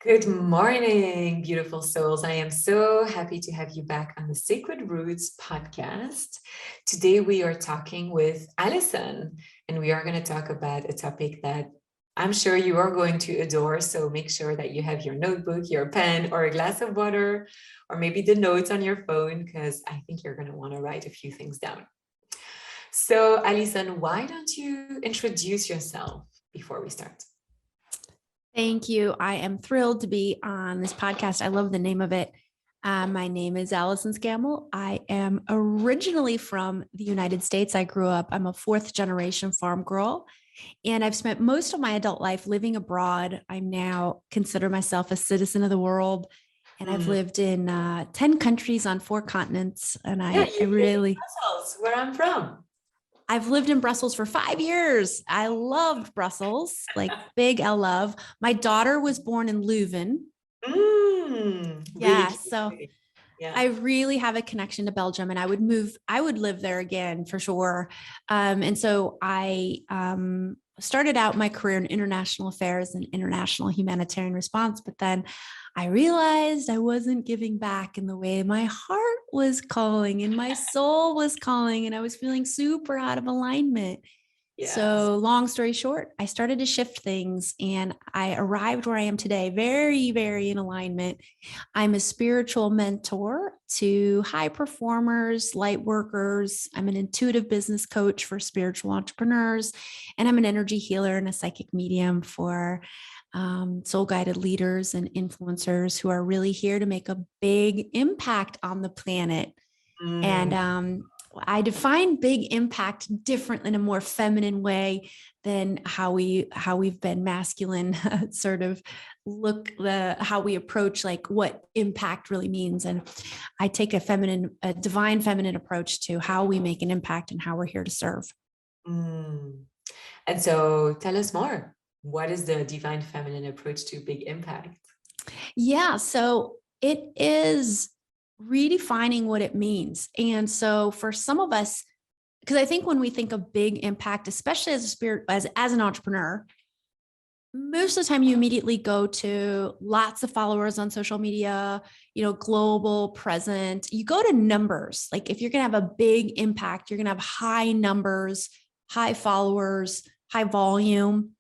Good morning, beautiful souls. I am so happy to have you back on the Sacred Roots podcast. Today we are talking with Allyson, and we are going to talk about a topic that I'm sure you are going to adore. So make sure that you have your notebook, your pen, or a glass of water, or maybe the notes on your phone, because I think you're going to want to write a few things down. So, Allyson, why don't you introduce yourself before we start? Thank you. I am thrilled to be on this podcast. I love the name of it. My name is Allyson Scammel. I am originally from the United States. I'm a fourth generation farm girl, and I've spent most of my adult life living abroad. I now consider myself a citizen of the world, and I've lived in 10 countries on 4 continents. And Yeah, you live in Brussels, where I'm from. I've lived in Brussels for 5 years. I loved Brussels, like big L love. My daughter was born in Leuven. Really So yeah. I really have a connection to Belgium, and I would live there again for sure. And so I started out my career in international affairs and international humanitarian response, but then I realized I wasn't giving back in the way my heart was calling and my soul was calling, and I was feeling super out of alignment. Yes. So long story short, I started to shift things and I arrived where I am today, very, very in alignment. I'm a spiritual mentor to high performers, light workers. I'm an intuitive business coach for spiritual entrepreneurs, and I'm an energy healer and a psychic medium for soul-guided leaders and influencers who are really here to make a big impact on the planet. And I define big impact different in a more feminine way than how we've been masculine sort of how we approach like what impact really means. And I take a divine feminine approach to how we make an impact and how we're here to serve. And so tell us more. What is the divine feminine approach to big impact? Yeah, so it is redefining what it means. And so for some of us, because I think when we think of big impact, especially as an entrepreneur, most of the time you immediately go to lots of followers on social media, global present. You go to numbers. Like if you're going to have a big impact, you're going to have high numbers, high followers, high volume.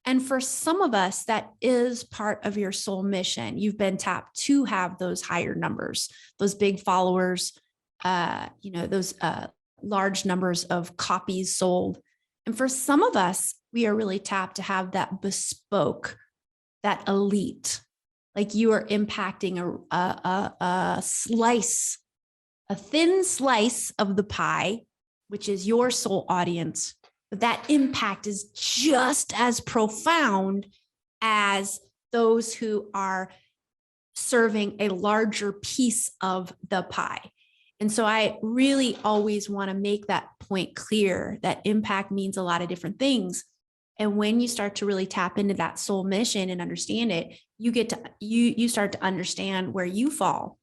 And for some of us, that is part of your soul mission. You've been tapped to have those higher numbers, those big followers, those large numbers of copies sold. And for some of us, we are really tapped to have that bespoke, that elite, like you are impacting a slice, a thin slice of the pie, which is your soul audience. But that impact is just as profound as those who are serving a larger piece of the pie. And so I really always want to make that point clear that impact means a lot of different things. And when you start to really tap into that soul mission and understand it, you start to understand where you fall.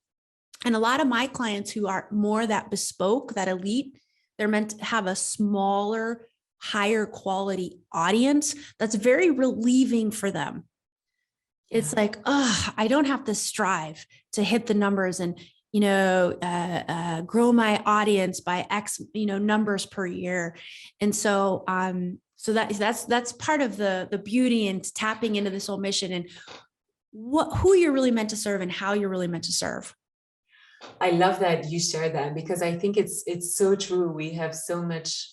And a lot of my clients who are more that bespoke, that elite, they're meant to have a smaller, higher quality audience. That's very relieving for them. Yeah. It's like, I don't have to strive to hit the numbers and, grow my audience by X, numbers per year. And so, that's part of the beauty and tapping into the soul mission and who you're really meant to serve and how you're really meant to serve. I love that you share that, because I think it's so true. We have so much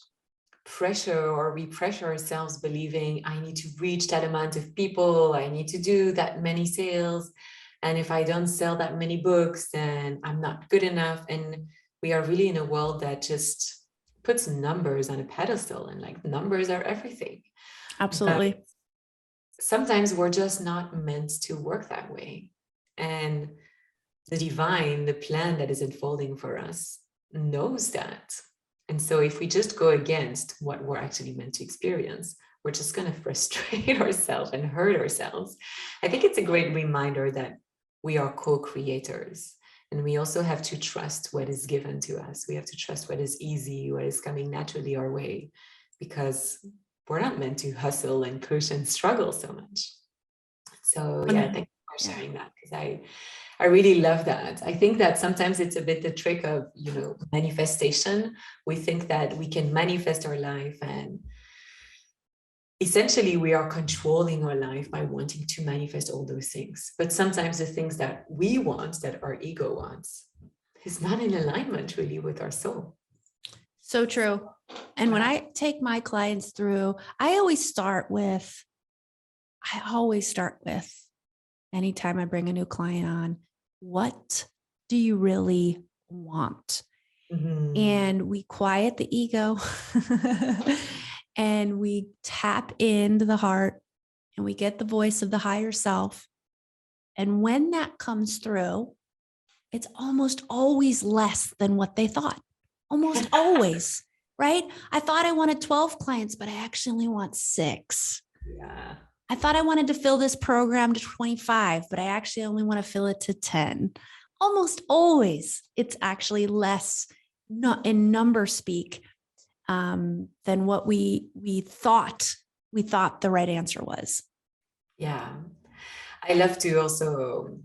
pressure, or we pressure ourselves believing I need to reach that amount of people, I need to do that many sales, and if I don't sell that many books, then I'm not good enough. And we are really in a world that just puts numbers on a pedestal, and like numbers are everything. Absolutely. But sometimes we're just not meant to work that way, and the divine, the plan that is unfolding for us, knows that. And so if we just go against what we're actually meant to experience, we're just going to frustrate ourselves and hurt ourselves. I think it's a great reminder that we are co-creators, and we also have to trust what is given to us. We have to trust what is easy, what is coming naturally our way, because we're not meant to hustle and push and struggle so much. So yeah, thank you for sharing that, because I really love that. I think that sometimes it's a bit the trick of, manifestation. We think that we can manifest our life, and essentially we are controlling our life by wanting to manifest all those things. But sometimes the things that we want, that our ego wants, is not in alignment really with our soul. So true. And when I take my clients through, I always start with, anytime I bring a new client on, what do you really want? Mm-hmm. And we quiet the ego and we tap into the heart and we get the voice of the higher self. And when that comes through, it's almost always less than what they thought. Almost always, right? I thought I wanted 12 clients, but I actually only want 6. Yeah. I thought I wanted to fill this program to 25, but I actually only want to fill it to 10. Almost always, it's actually less, not in number speak, than what we thought the right answer was. Yeah. I love to also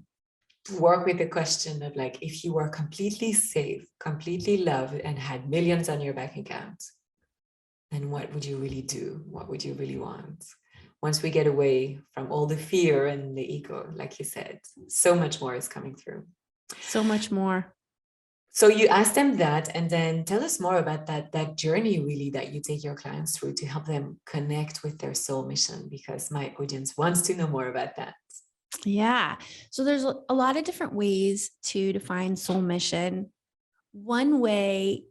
work with the question of, like, if you were completely safe, completely loved, and had millions on your bank account, then what would you really do? What would you really want? Once we get away from all the fear and the ego, like you said, so much more is coming through. So much more. So you ask them that, and then tell us more about that journey really that you take your clients through to help them connect with their soul mission, because my audience wants to know more about that. Yeah. So there's a lot of different ways to define soul mission. One way,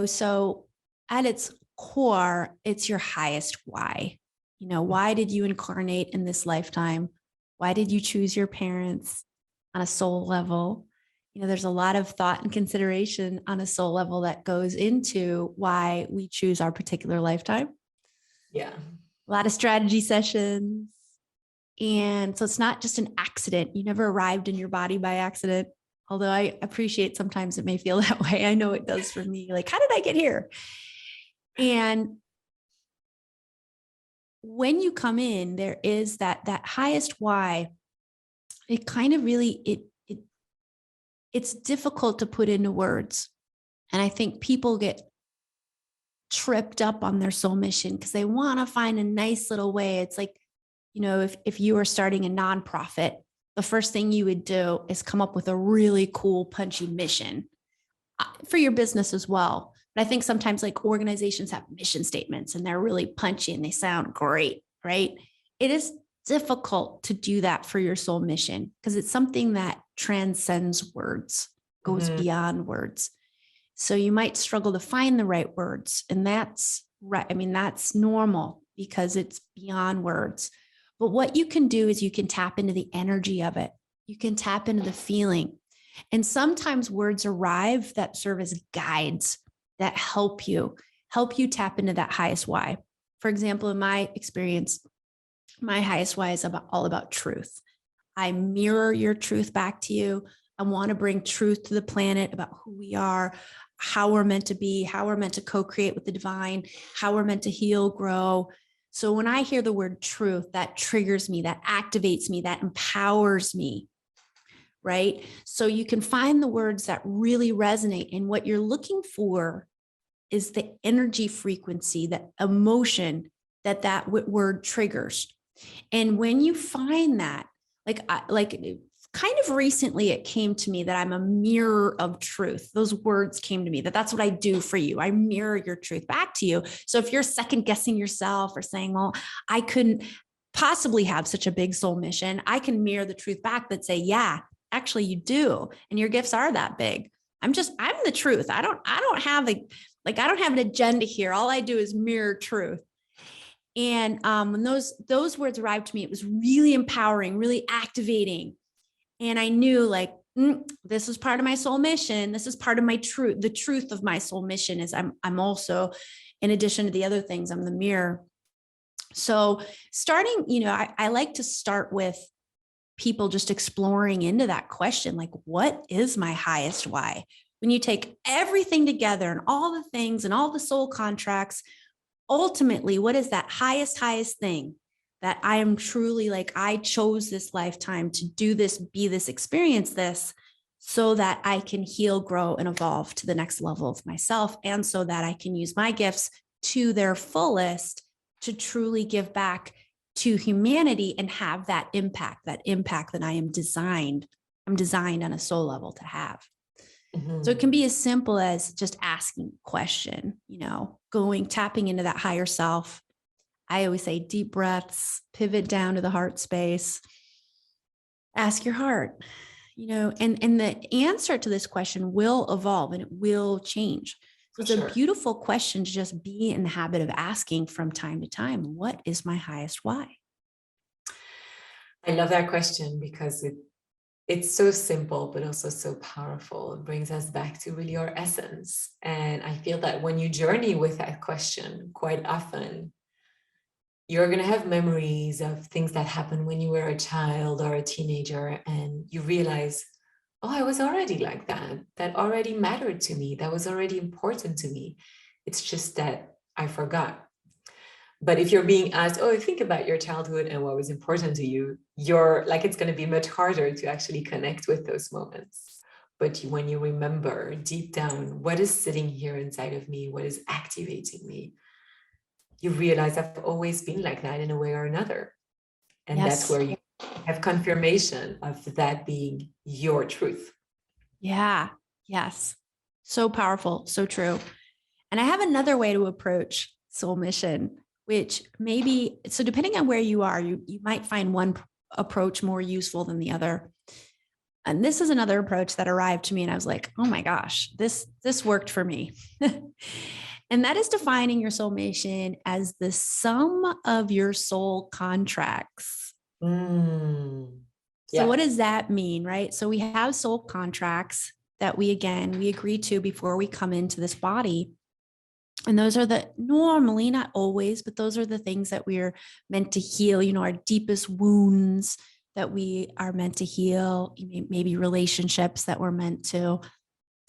so at its core, it's your highest why. Why did you incarnate in this lifetime? Why did you choose your parents on a soul level? There's a lot of thought and consideration on a soul level that goes into why we choose our particular lifetime. Yeah. A lot of strategy sessions. And so it's not just an accident. You never arrived in your body by accident. Although I appreciate sometimes it may feel that way. I know it does for me. Like, how did I get here? And when you come in, there is that highest why. It kind of really, it's difficult to put into words. And I think people get tripped up on their soul mission because they want to find a nice little way. It's like, if you were starting a nonprofit, the first thing you would do is come up with a really cool, punchy mission for your business as well. But I think sometimes like organizations have mission statements and they're really punchy and they sound great, right? It is difficult to do that for your soul mission because it's something that transcends words, goes beyond words. So you might struggle to find the right words, and that's right. I mean, that's normal because it's beyond words. But what you can do is you can tap into the energy of it. You can tap into the feeling. And sometimes words arrive that serve as guides that help you tap into that highest why. For example, in my experience, my highest why is all about truth. I mirror your truth back to you. I want to bring truth to the planet about who we are, how we're meant to be, how we're meant to co-create with the divine, how we're meant to heal, grow. So when I hear the word truth, that triggers me, that activates me, that empowers me, right? So you can find the words that really resonate. And what you're looking for is the energy frequency, that emotion that word triggers. And when you find that, like kind of recently, it came to me that I'm a mirror of truth. Those words came to me that's what I do for you. I mirror your truth back to you. So if you're second guessing yourself or saying, well, I couldn't possibly have such a big soul mission, I can mirror the truth back that say, yeah, actually you do. And your gifts are that big. I'm the truth. I don't have I don't have an agenda here. All I do is mirror truth. And when those words arrived to me, it was really empowering, really activating. And I knew this is part of my soul mission. This is part of my truth. The truth of my soul mission is I'm also, in addition to the other things, I'm the mirror. So starting, I like to start with people just exploring into that question, like, what is my highest why? When you take everything together and all the things and all the soul contracts, ultimately, what is that highest thing? that I am truly like, I chose this lifetime to do this, be this, experience this, so that I can heal, grow, and evolve to the next level of myself. And so that I can use my gifts to their fullest to truly give back to humanity and have that impact that I'm designed on a soul level to have. So it can be as simple as just asking a question, tapping into that higher self. I always say deep breaths, pivot down to the heart space, ask your heart, and the answer to this question will evolve and it will change. So it's a beautiful question to just be in the habit of asking from time to time, what is my highest why? I love that question because it's so simple, but also so powerful. It brings us back to really our essence. And I feel that when you journey with that question, quite often, you're going to have memories of things that happened when you were a child or a teenager, and you realize, oh, I was already like that. That already mattered to me. That was already important to me. It's just that I forgot. But if you're being asked, oh, think about your childhood and what was important to you, you're like, it's going to be much harder to actually connect with those moments. But when you remember deep down, what is sitting here inside of me, what is activating me, you realize I've always been like that in a way or another. And that's where you have confirmation of that being your truth. Yeah. Yes. So powerful. So true. And I have another way to approach soul mission, which maybe, so depending on where you are, you might find one approach more useful than the other. And this is another approach that arrived to me and I was like, oh my gosh, this worked for me. And that is defining your soul mission as the sum of your soul contracts. So what does that mean, right? So we have soul contracts that we agree to before we come into this body. And those are normally, not always, but those are the things that we're meant to heal, our deepest wounds that we are meant to heal, maybe relationships that we're meant to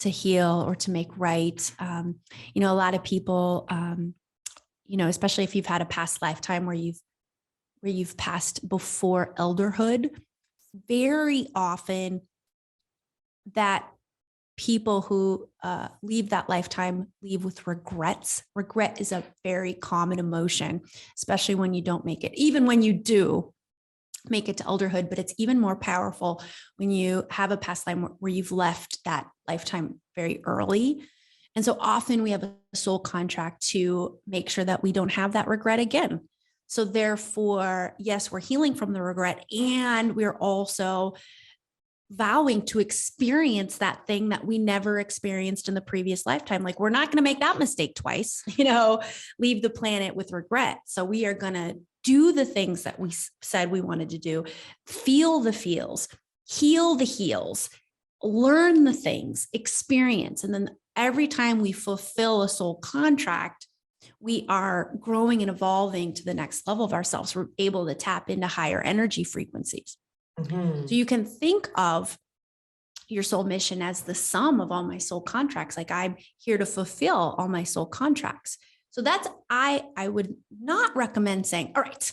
heal or to make right. A lot of people, especially if you've had a past lifetime where you've passed before elderhood, very often that people who leave that lifetime leave with regrets. Regret is a very common emotion, especially when you don't make it, even when you do make it to elderhood, but it's even more powerful when you have a past life where you've left that lifetime very early. And so often we have a soul contract to make sure that we don't have that regret again. So therefore, yes, we're healing from the regret, and we're also vowing to experience that thing that we never experienced in the previous lifetime. Like, we're not going to make that mistake twice, leave the planet with regret. So we are going to do the things that we said we wanted to do, feel the feels, heal the heals, learn the things, experience. And then every time we fulfill a soul contract, we are growing and evolving to the next level of ourselves. We're able to tap into higher energy frequencies. So you can think of your soul mission as the sum of all my soul contracts. Like, I'm here to fulfill all my soul contracts. So that's, I would not recommend saying, all right,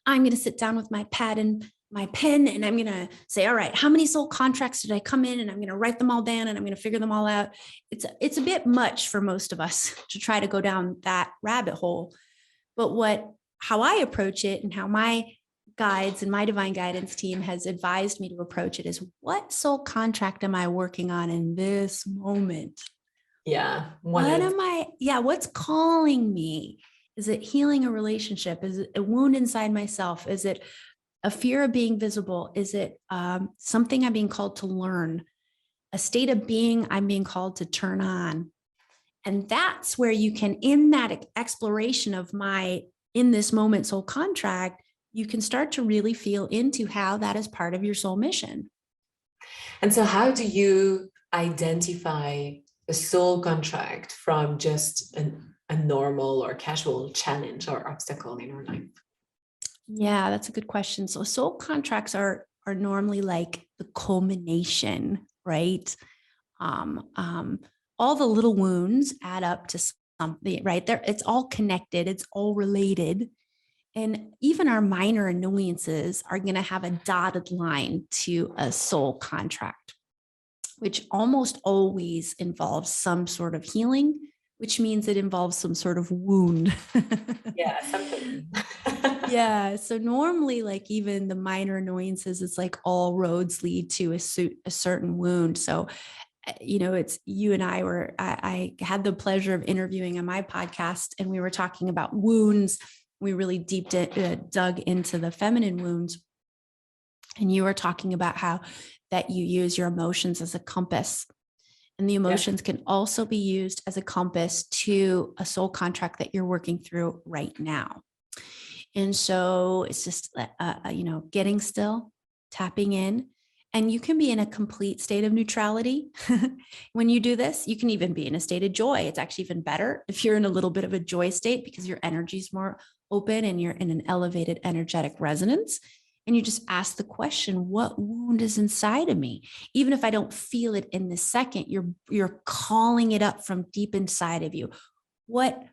I'm going to sit down with my pad and my pen, and I'm going to say, all right, how many soul contracts did I come in? And I'm going to write them all down and I'm going to figure them all out. It's a bit much for most of us to try to go down that rabbit hole. But how I approach it and how my guides and my divine guidance team has advised me to approach it is, what soul contract am I working on in this moment? What's calling me? Is it healing a relationship? Is it a wound inside myself? Is it a fear of being visible? Is it something I'm being called to learn? A state of being I'm being called to turn on? And that's where you can, in that exploration of my in this moment soul contract, you can start to really feel into how that is part of your soul mission. And so how do you identify a soul contract from just a normal or casual challenge or obstacle in our life? Yeah, that's a good question. So soul contracts are normally like the culmination, right? All the little wounds add up to something, right? It's all connected. It's all related. And even our minor annoyances are going to have a dotted line to a soul contract, which almost always involves some sort of healing, which means it involves some sort of wound. Yeah, something. Yeah. So normally, like even the minor annoyances, it's like all roads lead to a certain wound. So, it's you and I had the pleasure of interviewing on my podcast, and we were talking about wounds. We really dug into the feminine wounds. And you were talking about how that you use your emotions as a compass. And the emotions can also be used as a compass to a soul contract that you're working through right now. And so it's just, getting still, tapping in, and you can be in a complete state of neutrality. When you do this, you can even be in a state of joy. It's actually even better if you're in a little bit of a joy state, because your energy is more open and you're in an elevated energetic resonance. And you just ask the question, what wound is inside of me? Even if I don't feel it in this second, you're calling it up from deep inside of you. What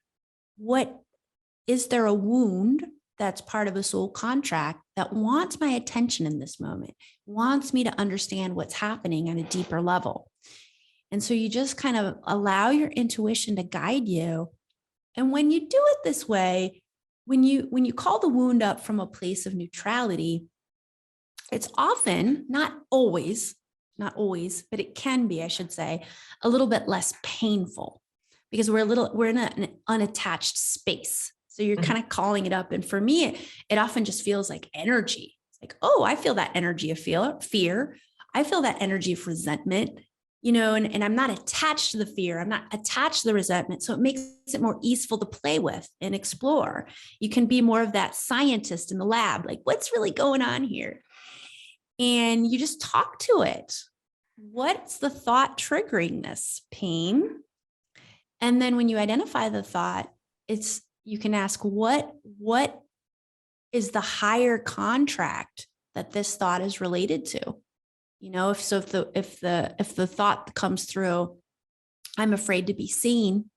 is there a wound that's part of a soul contract that wants my attention in this moment, wants me to understand what's happening on a deeper level? And so you just kind of allow your intuition to guide you. And when you do it this way, when you call the wound up from a place of neutrality, it's often, not always, but it can be, I should say, a little bit less painful, because we're in an unattached space. So you're kind of calling it up. And for me, it often just feels like energy. It's like, oh, I feel that energy of fear. I feel that energy of resentment, and I'm not attached to the fear. I'm not attached to the resentment. So it makes it more easeful to play with and explore. You can be more of that scientist in the lab, like, what's really going on here? And you just talk to it. What's the thought triggering this pain? And then when you identify the thought, you can ask, what is the higher contract that this thought is related to? If the thought comes through, I'm afraid to be seen,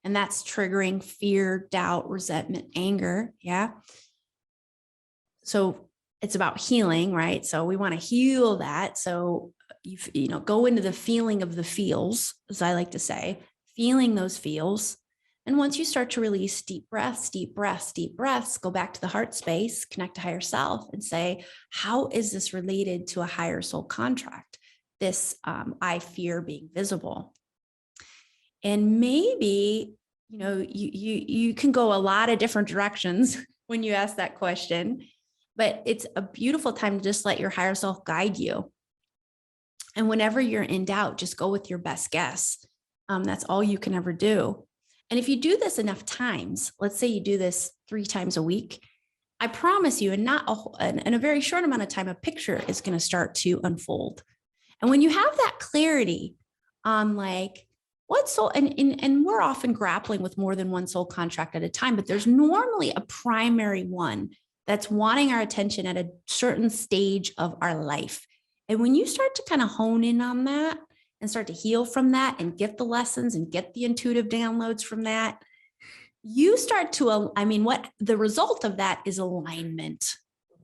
and that's triggering fear, doubt, resentment, anger. Yeah. So it's about healing, right? So we want to heal that. So go into the feeling of the feels, as I like to say, feeling those feels. And once you start to release deep breaths, go back to the heart space, connect to higher self, and say, how is this related to a higher soul contract? This, I fear being visible. And maybe, you can go a lot of different directions when you ask that question, but it's a beautiful time to just let your higher self guide you. And whenever you're in doubt, just go with your best guess. That's all you can ever do. And if you do this enough times, let's say you do this 3 times a week, I promise you, in a very short amount of time, a picture is going to start to unfold. And when you have that clarity on like what soul, and we're often grappling with more than one soul contract at a time, but there's normally a primary one that's wanting our attention at a certain stage of our life. And when you start to kind of hone in on that and start to heal from that and get the lessons and get the intuitive downloads from that, you start to, what the result of that is alignment.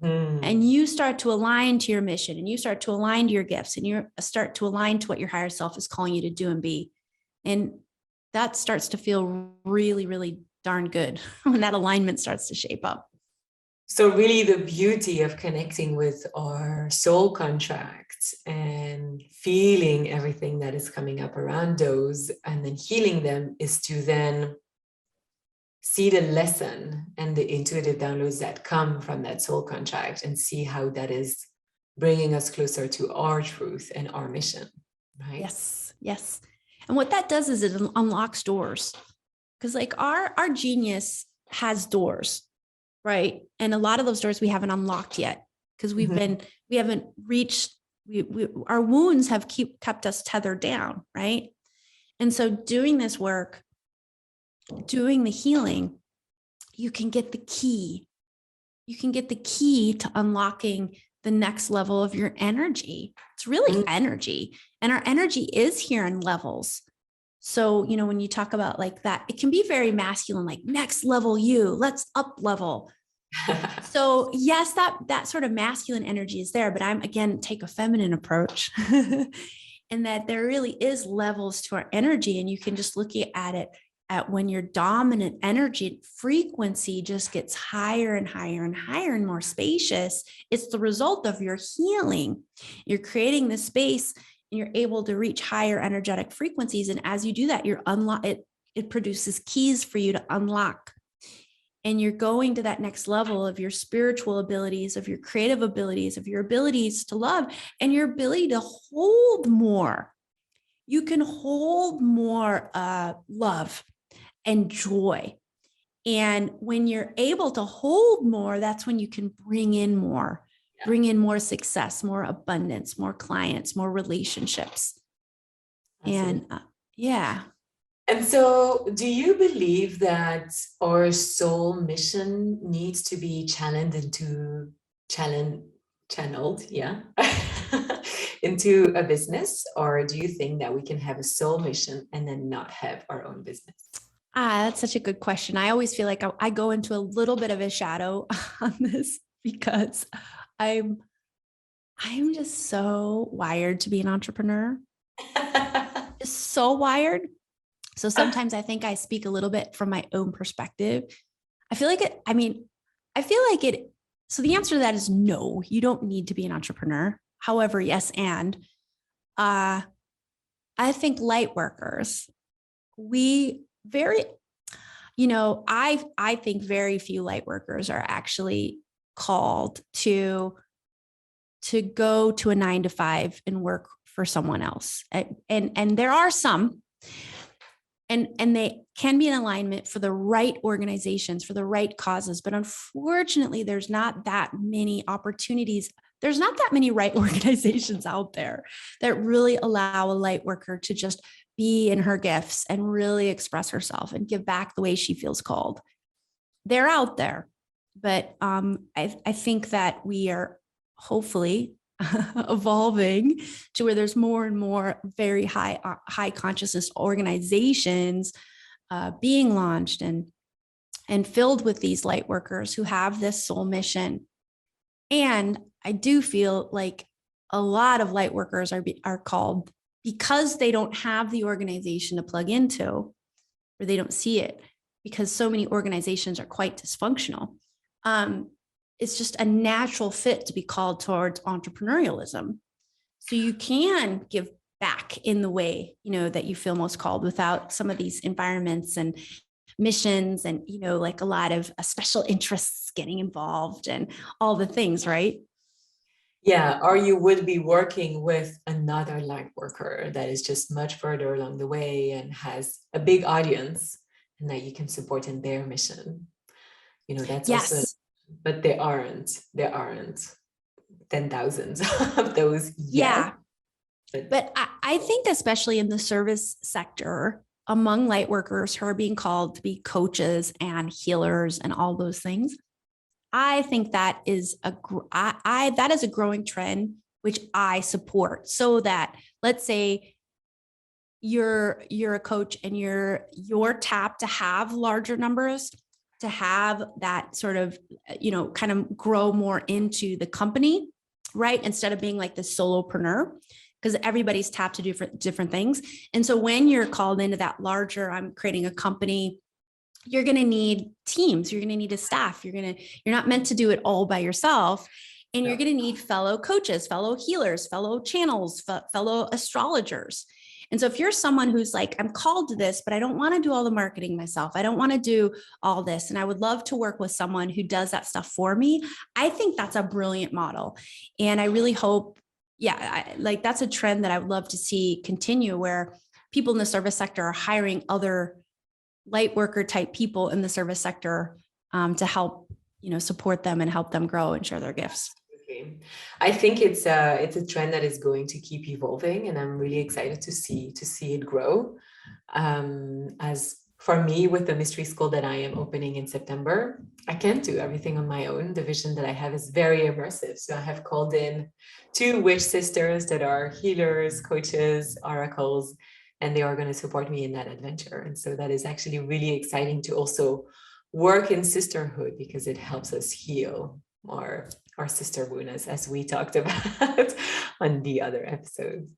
And you start to align to your mission, and you start to align to your gifts, and you start to align to what your higher self is calling you to do and be. And that starts to feel really, really darn good when that alignment starts to shape up. So really the beauty of connecting with our soul contracts and feeling everything that is coming up around those and then healing them is to then see the lesson and the intuitive downloads that come from that soul contract and see how that is bringing us closer to our truth and our mission, right? Yes. And what that does is it unlocks doors, because like our genius has doors, right? And a lot of those doors we haven't unlocked yet, because we haven't reached, our wounds have kept us tethered down, right? And so doing this work, doing the healing, you can get the key. You can get the key to unlocking the next level of your energy. It's really energy. And our energy is here in levels. So, when you talk about like that, it can be very masculine, like next level you, let's up level. So yes, that sort of masculine energy is there, but I'm again take a feminine approach. And that there really is levels to our energy, and you can just look at it at when your dominant energy frequency just gets higher and higher and higher and more spacious. It's the result of your healing. You're creating the space and you're able to reach higher energetic frequencies. And as you do that, it produces keys for you to unlock. And you're going to that next level of your spiritual abilities, of your creative abilities, of your abilities to love, and your ability to hold more. You can hold more love and joy. And when you're able to hold more, that's when you can bring in more, bring in more success, more abundance, more clients, more relationships. Absolutely. And yeah. And so, do you believe that our soul mission needs to be channeled, yeah, into a business, or do you think that we can have a soul mission and then not have our own business? That's such a good question. I always feel like I go into a little bit of a shadow on this because I'm just so wired to be an entrepreneur. Just so wired. So sometimes I think I speak a little bit from my own perspective. I feel like it, I mean, I feel like it. So the answer to that is no, you don't need to be an entrepreneur. However, yes, and I think light workers, we very, I think very few light workers are actually called to go to a 9 to 5 and work for someone else. And there are some, and they can be in alignment for the right organizations, for the right causes. But unfortunately, there's not that many opportunities. There's not that many right organizations out there that really allow a light worker to just be in her gifts and really express herself and give back the way she feels called. They're out there, but I think that we are hopefully evolving to where there's more and more very high consciousness organizations being launched and filled with these light workers who have this soul mission. And I do feel like a lot of light workers are called because they don't have the organization to plug into, or they don't see it, because so many organizations are quite dysfunctional. It's just a natural fit to be called towards entrepreneurialism. So you can give back in the way, that you feel most called without some of these environments and missions and, like a lot of special interests getting involved and all the things, right? Yeah, or you would be working with another light worker that is just much further along the way and has a big audience and that you can support in their mission. That's also, Yes. but there aren't 10,000s of those Yeah. yet. But I think especially in the service sector, among light workers who are being called to be coaches and healers and all those things, I think that is that is a growing trend, which I support. So that, let's say you're a coach and you're tapped to have larger numbers, to have that sort of, kind of grow more into the company, right? Instead of being like the solopreneur, because everybody's tapped to do different things. And so when you're called into that larger, I'm creating a company, you're going to need teams, you're going to need a staff, you're not meant to do it all by yourself. And you're going to need fellow coaches, fellow healers, fellow channels, fellow astrologers. And so if you're someone who's like, I'm called to this, but I don't want to do all the marketing myself, I don't want to do all this, and I would love to work with someone who does that stuff for me, I think that's a brilliant model. And I really hope, like that's a trend that I would love to see continue, where people in the service sector are hiring other light worker type people in the service sector to help, support them and help them grow and share their gifts. Okay. I think it's a trend that is going to keep evolving, and I'm really excited to see it grow. As for me, with the mystery school that I am opening in September, I can't do everything on my own. The vision that I have is very immersive. So I have called in 2 witch sisters that are healers, coaches, oracles, and they are going to support me in that adventure. And so that is actually really exciting to also work in sisterhood because it helps us heal our sister wound, as we talked about on the other episodes.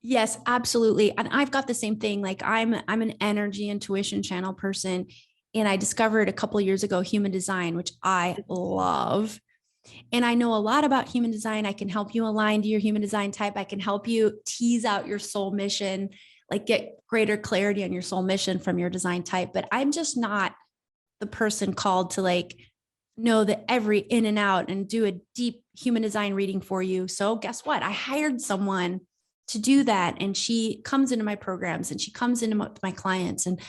Yes, absolutely. And I've got the same thing. Like I'm an energy intuition channel person. And I discovered a couple of years ago human design, which I love. And I know a lot about human design. I can help you align to your human design type. I can help you tease out your soul mission, like get greater clarity on your soul mission from your design type. But I'm just not the person called to like know that every in and out and do a deep human design reading for you. So guess what? I hired someone to do that. And she comes into my programs and she comes into my clients. And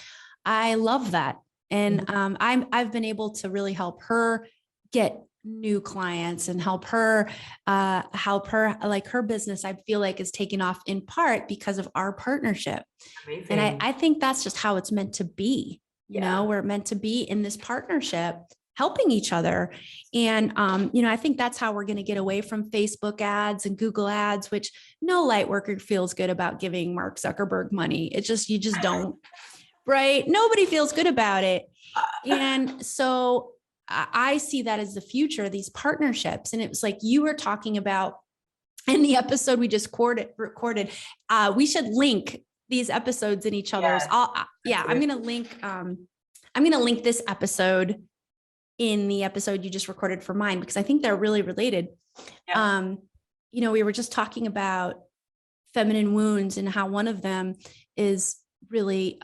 I love that. And I've been able to really help her get new clients and help her like her business, I feel like is taking off in part because of our partnership. Amazing. And I think that's just how it's meant to be. You Yeah. know, we're meant to be in this partnership, helping each other. And, you know, I think that's how we're going to get away from Facebook ads and Google ads, which no light worker feels good about giving Mark Zuckerberg money. It's just, you just don't, right? Nobody feels good about it. And so I see that as the future, these partnerships. And it was like you were talking about in the episode we just recorded. We should link these episodes in each other's. I'm going to link this episode in the episode you just recorded for mine, because I think they're really related. Yeah. You know, we were just talking about feminine wounds and how one of them is really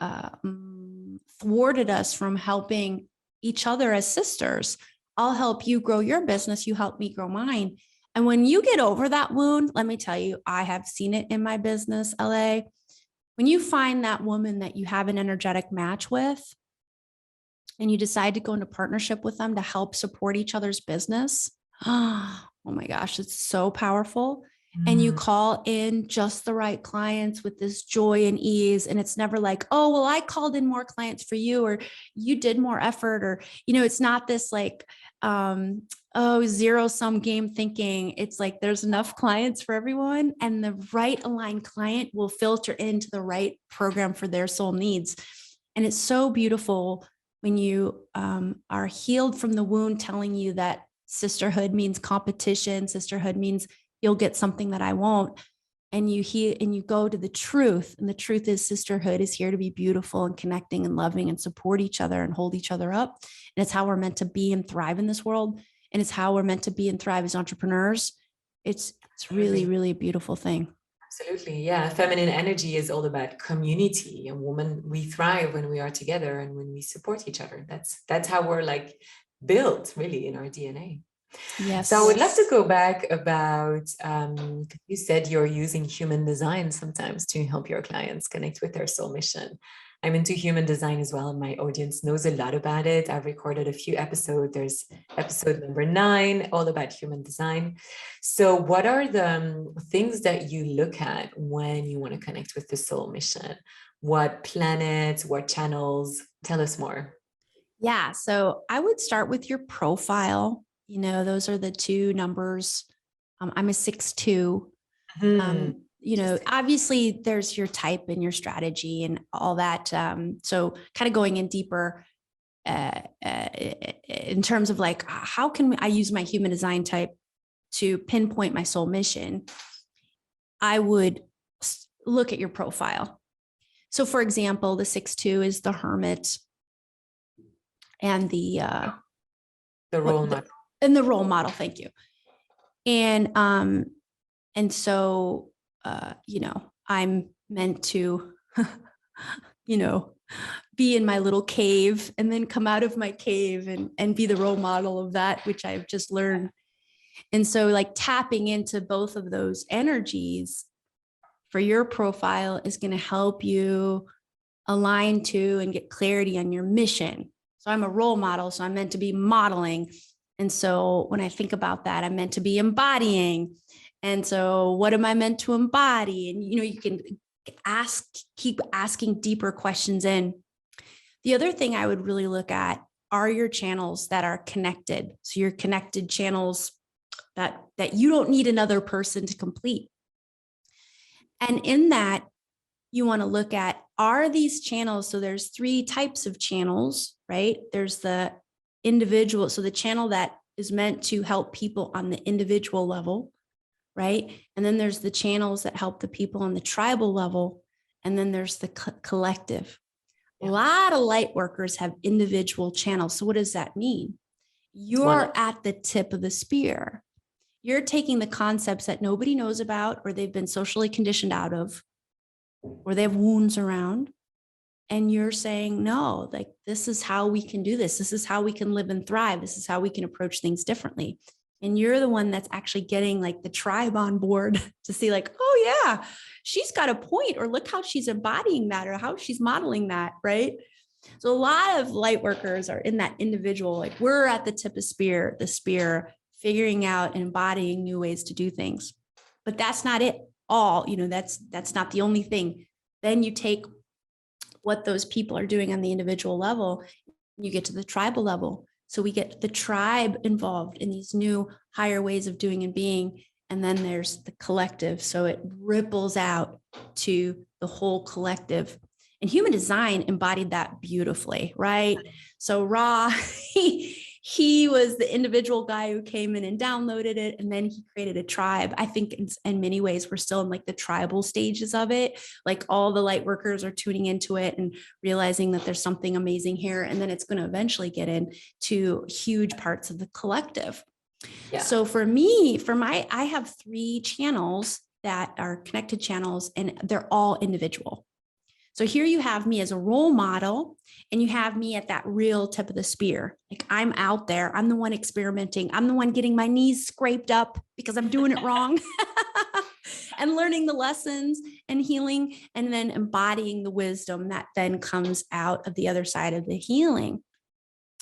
thwarted us from helping each other as sisters. I'll help you grow your business. You help me grow mine. And when you get over that wound, let me tell you, I have seen it in my business, LA. When you find that woman that you have an energetic match with, and you decide to go into partnership with them to help support each other's business, oh my gosh, it's so powerful. And you call in just the right clients with this joy and ease. And it's never like, oh, well, I called in more clients for you, or you did more effort, or, you know, it's not this like, zero sum game thinking. It's like, there's enough clients for everyone, and the right aligned client will filter into the right program for their soul needs. And it's so beautiful when you are healed from the wound, telling you that sisterhood means competition. Sisterhood means you'll get something that I won't. And you hear and you go to the truth. And the truth is sisterhood is here to be beautiful and connecting and loving and support each other and hold each other up. And it's how we're meant to be and thrive in this world. And it's how we're meant to be and thrive as entrepreneurs. It's really, really a beautiful thing. Absolutely. Yeah. Feminine energy is all about community, and women, we thrive when we are together and when we support each other. That's how we're like built really in our DNA. Yes. So I would love to go back about, you said you're using human design sometimes to help your clients connect with their soul mission. I'm into human design as well, and my audience knows a lot about it. I've recorded a few episodes. There's episode number 9, all about human design. So what are the things that you look at when you want to connect with the soul mission? What planets, what channels? Tell us more. Yeah. So I would start with your profile. You know, those are the 2 numbers. I'm a 6'2". You know, obviously there's your type and your strategy and all that. So kind of going in deeper in terms of like, how can I use my human design type to pinpoint my soul mission? I would look at your profile. So for example, the 6'2" is the hermit and the role model. And the role model. Thank you. And so, you know, I'm meant to, you know, be in my little cave and then come out of my cave and be the role model of that, which I've just learned. And so like tapping into both of those energies for your profile is going to help you align to and get clarity on your mission. So I'm a role model, so I'm meant to be modeling. And so when I think about that, I'm meant to be embodying. And so what am I meant to embody? And, you know, you can keep asking deeper questions in. The other thing I would really look at are your channels that are connected. So your connected channels that you don't need another person to complete. And in that, you want to look at, are these channels, so there's 3 types of channels, right? There's the individual. So the channel that is meant to help people on the individual level, right? And then there's the channels that help the people on the tribal level. And then there's the collective. A lot of light workers have individual channels. So what does that mean? You're at the tip of the spear. You're taking the concepts that nobody knows about, or they've been socially conditioned out of, or they have wounds around. And you're saying, no, like, this is how we can do this. This is how we can live and thrive. This is how we can approach things differently. And you're the one that's actually getting like the tribe on board to see like, oh yeah, she's got a point, or look how she's embodying that, or how she's modeling that, right? So a lot of light workers are in that individual, like, we're at the tip of the spear, figuring out and embodying new ways to do things. But that's not it all, that's not the only thing. Then you take what those people are doing on the individual level, you get to the tribal level. So we get the tribe involved in these new higher ways of doing and being. And then there's the collective. So it ripples out to the whole collective. And human design embodied that beautifully, right? So Ra, he was the individual guy who came in and downloaded it, and then he created a tribe. I think in many ways, we're still in like the tribal stages of it. Like, all the light workers are tuning into it and realizing that there's something amazing here. And then it's going to eventually get into huge parts of the collective. Yeah. So for me, I have 3 channels that are connected channels, and they're all individual. So here you have me as a role model, and you have me at that real tip of the spear. Like, I'm out there. I'm the one experimenting. I'm the one getting my knees scraped up because I'm doing it wrong and learning the lessons and healing, and then embodying the wisdom that then comes out of the other side of the healing.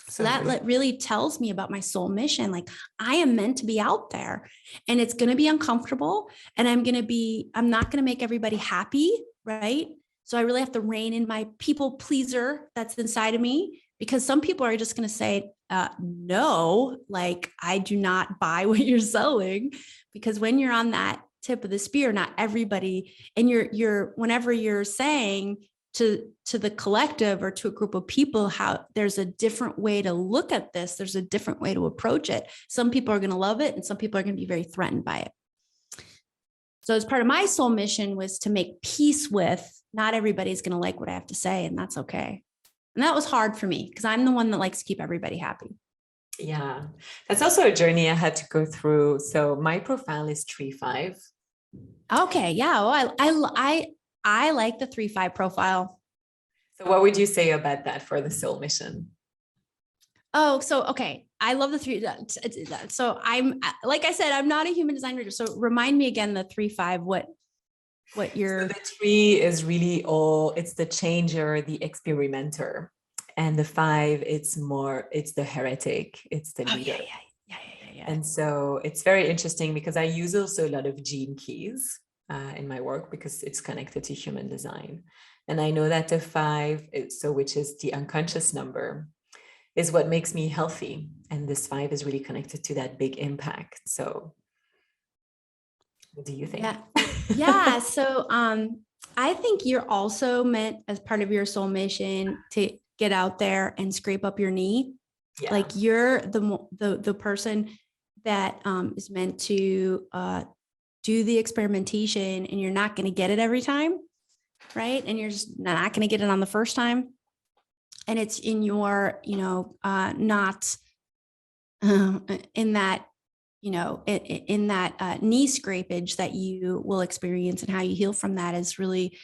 So that really tells me about my soul mission. Like, I am meant to be out there, and it's going to be uncomfortable, and I'm not going to make everybody happy. Right. So I really have to rein in my people pleaser that's inside of me, because some people are just going to say, no, like, I do not buy what you're selling. Because when you're on that tip of the spear, not everybody, and whenever you're saying to the collective or to a group of people how there's a different way to look at this, there's a different way to approach it. Some people are going to love it, and some people are going to be very threatened by it. So as part of my soul mission was to make peace with, not everybody's going to like what I have to say, and that's okay. And that was hard for me, because I'm the one that likes to keep everybody happy. Yeah, that's also a journey I had to go through. So my profile is 3-5. Okay, yeah, well, I like the 3-5 profile. So what would you say about that for the soul mission? Oh, so, okay. I love the 3. So I'm, like I said, I'm not a human design reader. So remind me again, the 3-5, what you're. So the 3 is really it's the changer, the experimenter. And the 5, it's the heretic, it's the leader. Yeah. And so it's very interesting, because I use also a lot of gene keys in my work, because it's connected to human design. And I know that the 5, which is the unconscious number, is what makes me healthy. And this 5 is really connected to that big impact. So what do you think? Yeah. So I think you're also meant, as part of your soul mission, to get out there and scrape up your knee. Yeah. Like, you're the person that is meant to do the experimentation, and you're not going to get it every time. Right. And you're just not going to get it on the first time. And it's in your, not in that, in that knee scrapage that you will experience, and how you heal from that is really,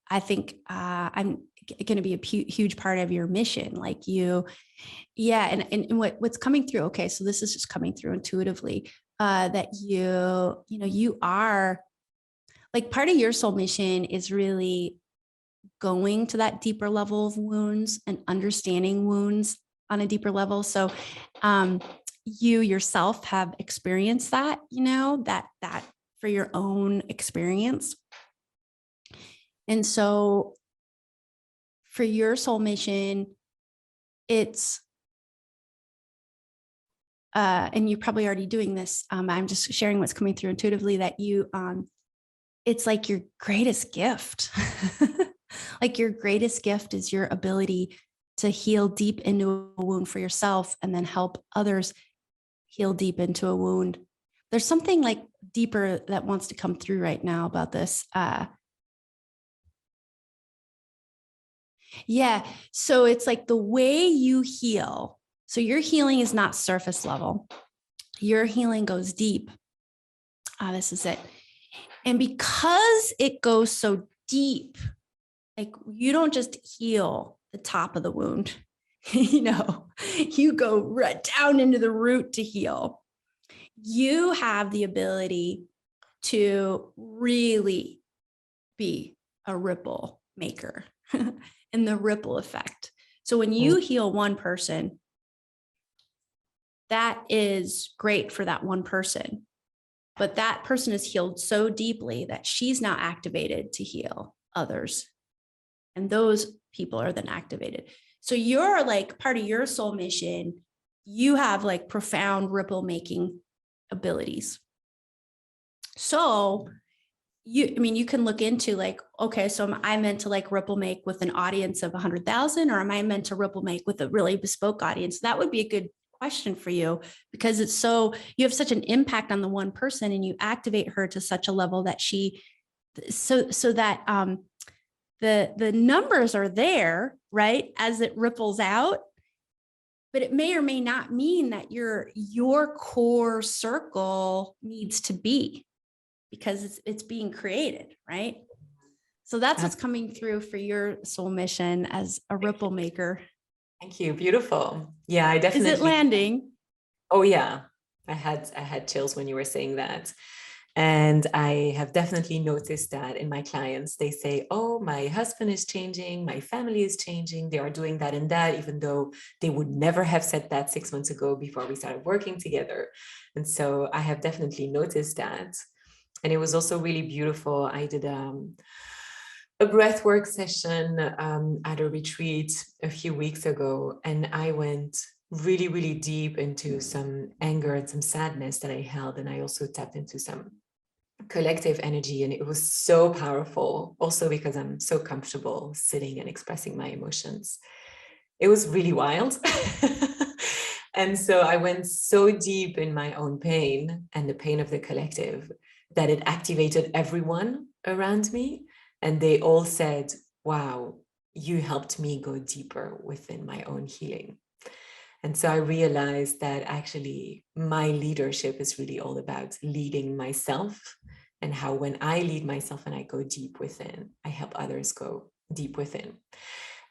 I think, I'm going to be a huge part of your mission. Like, and what's coming through. Okay. So this is just coming through intuitively, that you are, like, part of your soul mission is really going to that deeper level of wounds and understanding wounds on a deeper level. So you yourself have experienced that, that for your own experience. And so for your soul mission, it's, and you're probably already doing this. I'm just sharing what's coming through intuitively, that it's like your greatest gift. Like, your greatest gift is your ability to heal deep into a wound for yourself and then help others heal deep into a wound. There's something like deeper that wants to come through right now about this. Yeah. So it's like the way you heal. So your healing is not surface level. Your healing goes deep. This is it. And because it goes so deep, like you don't just heal the top of the wound, you go right down into the root to heal. You have the ability to really be a ripple maker in the ripple effect. So when you heal one person, that is great for that one person. But that person is healed so deeply that she's now activated to heal others. And those people are then activated. So you're like part of your soul mission, you have like profound ripple making abilities. So you can look into like, okay, so am I meant to like ripple make with an audience of 100,000, or am I meant to ripple make with a really bespoke audience? That would be a good question for you, because you have such an impact on the one person and you activate her to such a level that the numbers are there, right? As it ripples out, but it may or may not mean that your core circle needs to be, because it's being created, right? So that's what's coming through for your soul mission as a ripple maker. Thank you. Beautiful. Yeah, I definitely. Is it landing? Oh yeah. I had chills when you were saying that. And I have definitely noticed that in my clients, they say, oh, my husband is changing, my family is changing, they are doing that and that, even though they would never have said that 6 months ago before we started working together. And so I have definitely noticed that. And it was also really beautiful. I did a breathwork session at a retreat a few weeks ago, and I went really, really deep into some anger and some sadness that I held. And I also tapped into some collective energy, and it was so powerful, also because I'm so comfortable sitting and expressing my emotions. It was really wild. And so I went so deep in my own pain and the pain of the collective that it activated everyone around me, and they all said, wow, you helped me go deeper within my own healing. And so I realized that actually my leadership is really all about leading myself, and how when I lead myself and I go deep within, I help others go deep within.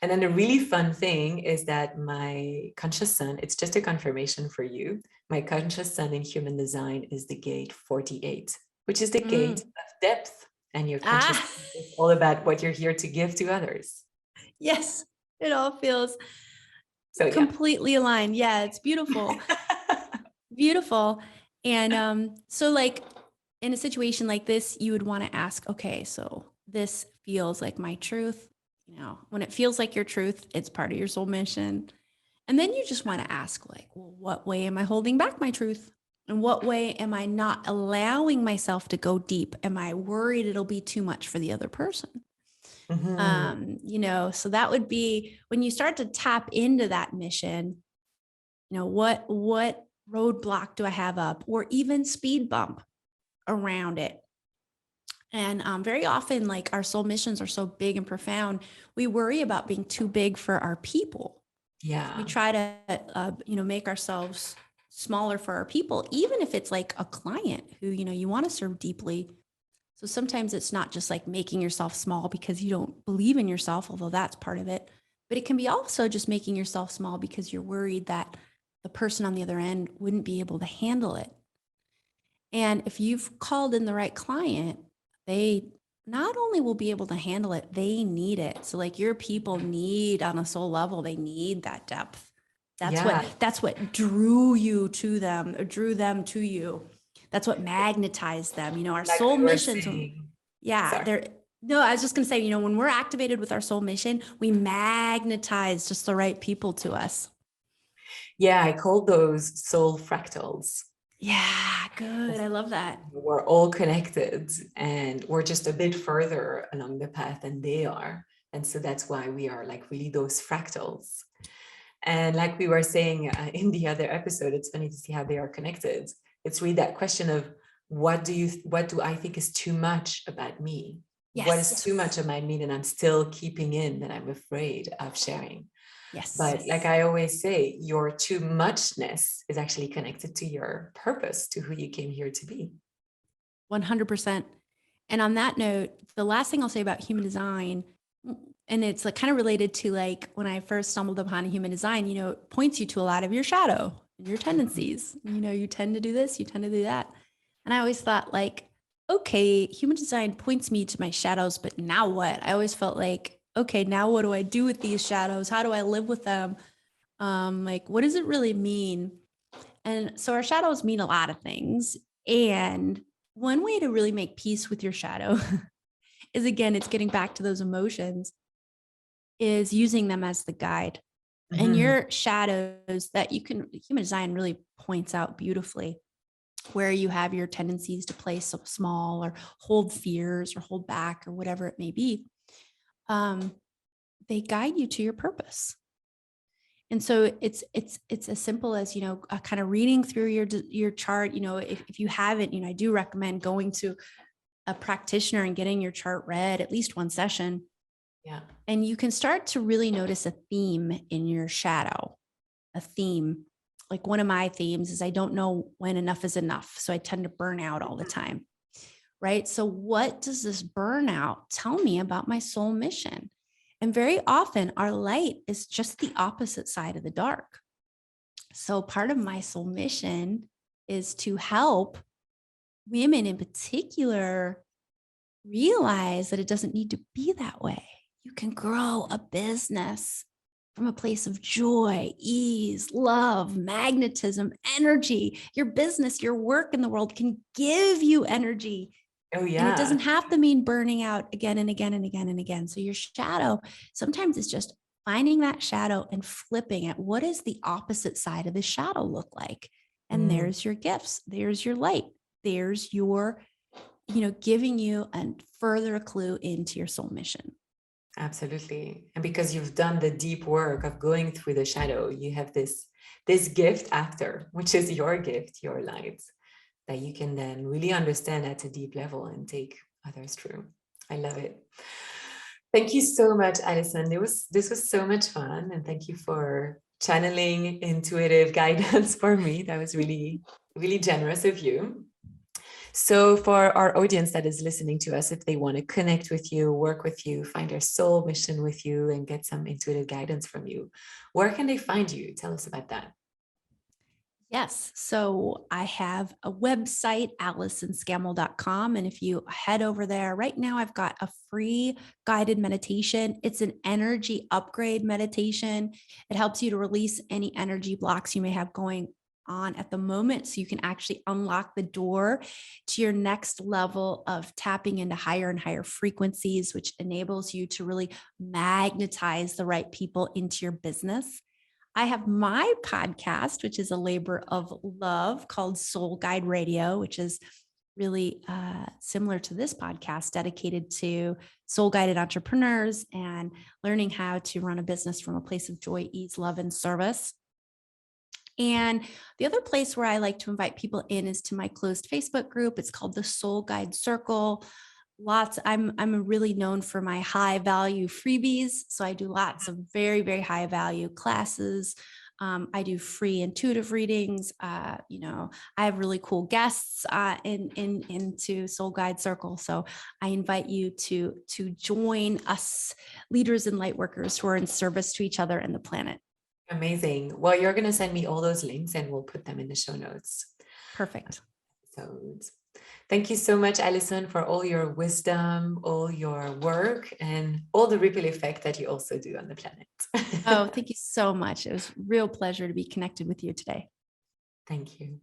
And then the really fun thing is that my conscious sun, it's just a confirmation for you. My conscious sun in human design is the gate 48, which is the gate of depth. And your conscious sun is all about what you're here to give to others. Yes, it all feels completely aligned. Yeah, it's beautiful. Beautiful. And so like in a situation like this, you would want to ask, okay, so this feels like my truth. When it feels like your truth, it's part of your soul mission. And then you just want to ask, like, well, what way am I holding back my truth? In what way am I not allowing myself to go deep? Am I worried it'll be too much for the other person? So that would be when you start to tap into that mission, what roadblock do I have up, or even speed bump around it? And very often, like, our soul missions are so big and profound, we worry about being too big for our people. Yeah. We try to, make ourselves smaller for our people, even if it's like a client who, you want to serve deeply. So sometimes it's not just like making yourself small because you don't believe in yourself, although that's part of it. But it can be also just making yourself small because you're worried that the person on the other end wouldn't be able to handle it. And if you've called in the right client, they not only will be able to handle it, they need it. So like your people need, on a soul level, they need that depth. That's what drew you to them, or drew them to you. That's what magnetized them. Our like soul missions. No, I was just going to say, when we're activated with our soul mission, we magnetize just the right people to us. Yeah, I call those soul fractals. Yeah, good. I love that. We're all connected, and we're just a bit further along the path than they are. And so that's why we are like really those fractals. And like we were saying in the other episode, it's funny to see how they are connected. It's really that question of what do I think is too much about me? What is too much of my me that I'm still keeping in, that I'm afraid of sharing? Yes. But like I always say, your too muchness is actually connected to your purpose, to who you came here to be. 100%. And on that note, the last thing I'll say about human design, and it's like kind of related to like when I first stumbled upon human design, you know, it points you to a lot of your shadow and your tendencies. You know, you tend to do this, you tend to do that. And I always thought like, okay, human design points me to my shadows, but now what? I always felt like, okay, now what do I do with these shadows? How do I live with them? Like, what does it really mean? And so our shadows mean a lot of things. And one way to really make peace with your shadow is, again, it's getting back to those emotions, is using them as the guide. And your shadows that you can, human design really points out beautifully where you have your tendencies to play so small or hold fears or hold back or whatever it may be. They guide you to your purpose. And so it's as simple as, you know, kind of reading through your chart. You know, if you haven't, you know, I do recommend going to a practitioner and getting your chart read at least one session. Yeah. And you can start to really notice a theme in your shadow, a theme. Like one of my themes is I don't know when enough is enough. So I tend to burn out all the time. Right. So what does this burnout tell me about my soul mission? And very often our light is just the opposite side of the dark. So part of my soul mission is to help women in particular realize that it doesn't need to be that way. You can grow a business from a place of joy, ease, love, magnetism, energy. Your business, your work in the world can give you energy. Oh, yeah. And it doesn't have to mean burning out again and again and again and again. So your shadow, sometimes it's just finding that shadow and flipping it. What does the opposite side of the shadow look like? And there's your gifts. There's your light. There's your, you know, giving you a further clue into your soul mission. Absolutely. And because you've done the deep work of going through the shadow, you have this gift after, which is your gift, your light, that you can then really understand at a deep level and take others through. I love it. Thank you so much, Allyson. This was so much fun. And thank you for channeling intuitive guidance for me. That was really, really generous of you. So for our audience that is listening to us, if they want to connect with you, work with you, find their soul mission with you, and get some intuitive guidance from you, where can they find you? Tell us about that. Yes. So I have a website, AllysonScammel.com. And if you head over there right now, I've got a free guided meditation. It's an energy upgrade meditation. It helps you to release any energy blocks you may have going on at the moment. So you can actually unlock the door to your next level of tapping into higher and higher frequencies, which enables you to really magnetize the right people into your business. I have my podcast, which is a labor of love, called Soul Guide Radio, which is really similar to this podcast, dedicated to soul guided entrepreneurs and learning how to run a business from a place of joy, ease, love, and service. And the other place where I like to invite people in is to my closed Facebook group. It's called the Soul Guide Circle. I'm really known for my high value freebies. So I do lots of very, very high value classes. I do free intuitive readings. You know, I have really cool guests into Soul Guide Circle. So I invite you to join us leaders and light workers who are in service to each other and the planet. Amazing. Well, you're going to send me all those links and we'll put them in the show notes. Perfect. So thank you so much, Allyson, for all your wisdom, all your work, and all the ripple effect that you also do on the planet. Oh, thank you so much. It was a real pleasure to be connected with you today. Thank you.